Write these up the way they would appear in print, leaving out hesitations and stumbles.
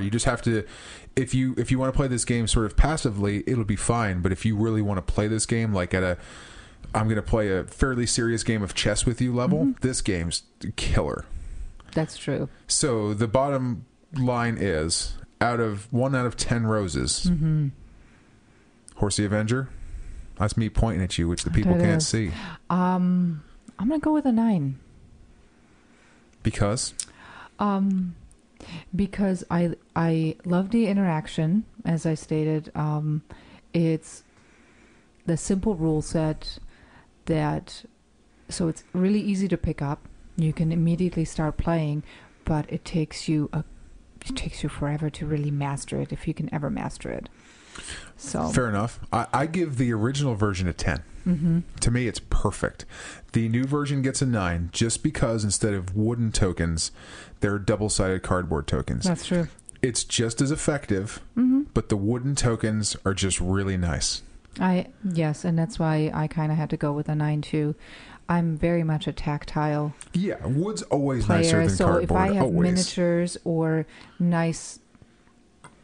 You just have to, if you want to play this game sort of passively, it'll be fine. But if you really want to play this game, like I'm going to play a fairly serious game of chess with you level, this game's killer. That's true. So the bottom line is, out of 1 out of 10 roses, Horsey Avenger, that's me pointing at you, which the people can't see. I'm going to go with a 9. Because? Because I love the interaction, as I stated. It's the simple rule set so it's really easy to pick up. You can immediately start playing, but it takes you forever to really master it, if you can ever master it. So fair enough. I give the original version a 10. To me, it's perfect. The new version gets a 9 just because instead of wooden tokens, they're double-sided cardboard tokens. That's true. It's just as effective, but the wooden tokens are just really nice. Yes, and that's why I kind of had to go with a 9 too. I'm very much a tactile. Yeah, wood's always player, nicer than so cardboard. So if I have always. Miniatures or nice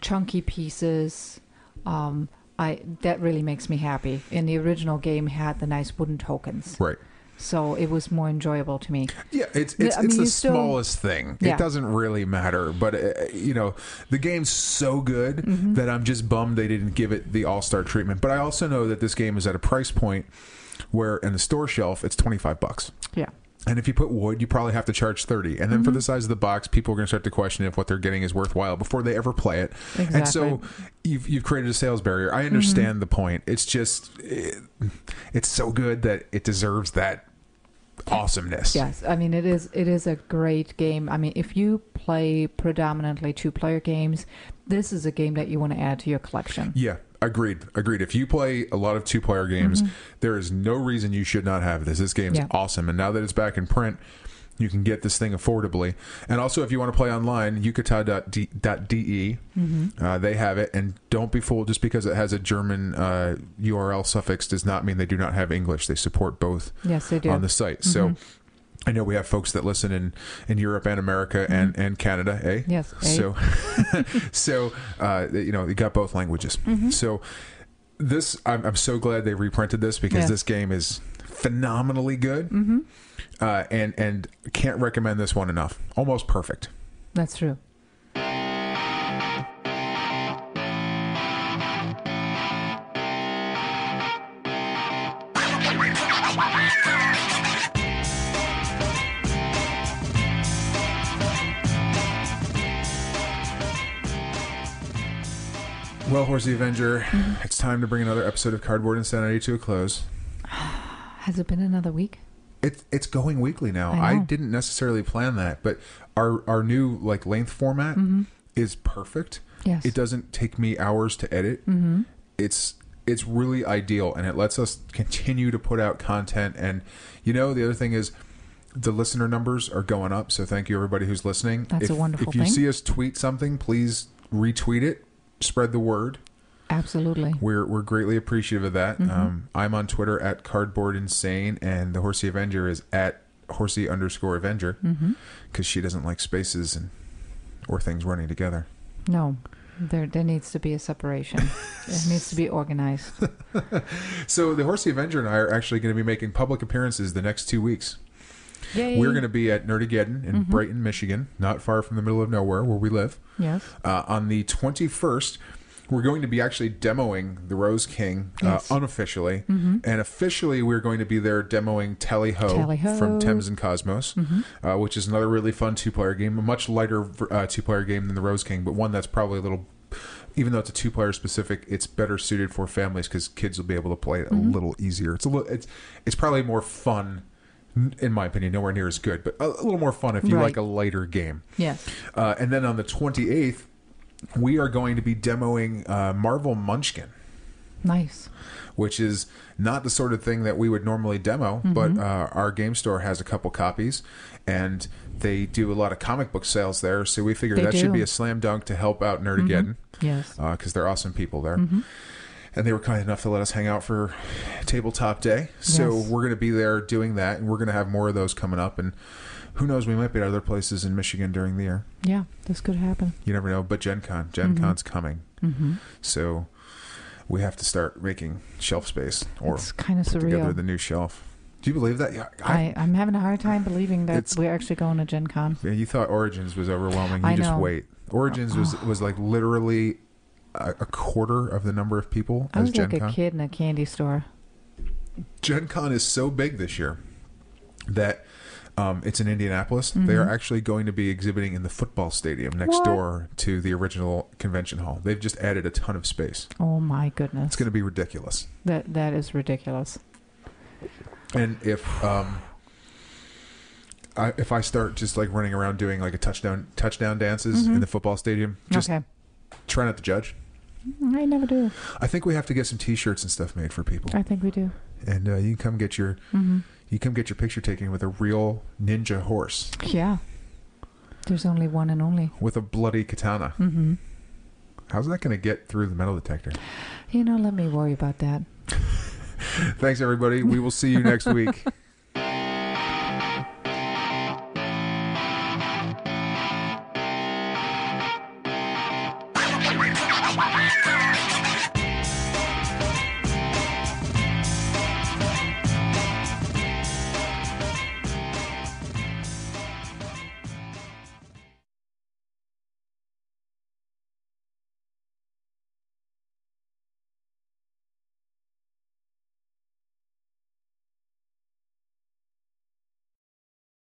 chunky pieces, that really makes me happy. And the original game had the nice wooden tokens. Right. So it was more enjoyable to me. Yeah, it's the smallest thing. Yeah. It doesn't really matter. But, the game's so good that I'm just bummed they didn't give it the all-star treatment. But I also know that this game is at a price point where in the store shelf, it's $25. Yeah. And if you put wood, you probably have to charge $30. And then for the size of the box, people are going to start to question if what they're getting is worthwhile before they ever play it. Exactly. And so you've created a sales barrier. I understand the point. It's just it's so good that it deserves that awesomeness. Yes, I mean it is a great game. I mean, if you play predominantly 2-player games, this is a game that you want to add to your collection. Yeah. Agreed. If you play a lot of 2-player games, there is no reason you should not have this. This game's awesome. And now that it's back in print, you can get this thing affordably. And also, if you want to play online, yukata.de, they have it. And don't be fooled, just because it has a German URL suffix does not mean they do not have English. They support both yes, they do. on the site. So I know we have folks that listen in Europe and America and Canada, eh? Yes. So you got both languages. So this, I'm so glad they reprinted this because this game is phenomenally good, and can't recommend this one enough. Almost perfect. That's true. Well, Horsey Avenger, it's time to bring another episode of Cardboard Insanity to a close. Has it been another week? It's going weekly now. I didn't necessarily plan that, but our new length format is perfect. Yes. It doesn't take me hours to edit. It's really ideal, and it lets us continue to put out content. And the other thing is, the listener numbers are going up. So thank you everybody who's listening. That's a wonderful thing. If you see us tweet something, please retweet it. Spread the word. Absolutely. We're greatly appreciative of that. I'm on Twitter at CardboardInsane, and the Horsey Avenger is at Horsey_Avenger because she doesn't like spaces or things running together. No, there needs to be a separation. It needs to be organized. So the Horsey Avenger and I are actually going to be making public appearances the next 2 weeks. Yay. We're going to be at Nerdageddon in Brighton, Michigan, not far from the middle of nowhere where we live. Yes. On the 21st, we're going to be actually demoing the Rose King unofficially. And officially, we're going to be there demoing Tally Ho from Thames Kosmos, which is another really fun 2-player game, a much lighter 2-player game than the Rose King, but one that's probably a little... Even though it's a 2-player specific, it's better suited for families because kids will be able to play it a little easier. It's probably more fun, in my opinion, nowhere near as good, but a little more fun if you like a lighter game. Yes. And then on the 28th, we are going to be demoing Marvel Munchkin. Nice. Which is not the sort of thing that we would normally demo, but our game store has a couple copies, and they do a lot of comic book sales there, so we figure that should be a slam dunk to help out Nerdageddon. Yes. Because they're awesome people there. And they were kind enough to let us hang out for Tabletop Day. So we're going to be there doing that, and we're going to have more of those coming up. And who knows? We might be at other places in Michigan during the year. Yeah, this could happen. You never know. But Gen Con's coming. So we have to start making shelf space, or it's kind of put surreal. together the new shelf. Do you believe that? Yeah, I'm having a hard time believing that we're actually going to Gen Con. Yeah, you thought Origins was overwhelming. I Just know. wait. Origins was like literally a quarter of the number of people I as was Gen like Con. a kid in a candy store. Gen Con is so big this year that it's in Indianapolis. They are actually going to be exhibiting in the football stadium next door to the original convention hall. They've just added a ton of space. Oh my goodness. It's going to be ridiculous. That is ridiculous. And if I start just like running around doing like a touchdown dances in the football stadium, just try not to judge. I never do. I think we have to get some T-shirts and stuff made for people. I think we do. And you can come get your picture taken with a real ninja horse. Yeah. There's only one and only. With a bloody katana. How's that going to get through the metal detector? Let me worry about that. Thanks, everybody. We will see you next week.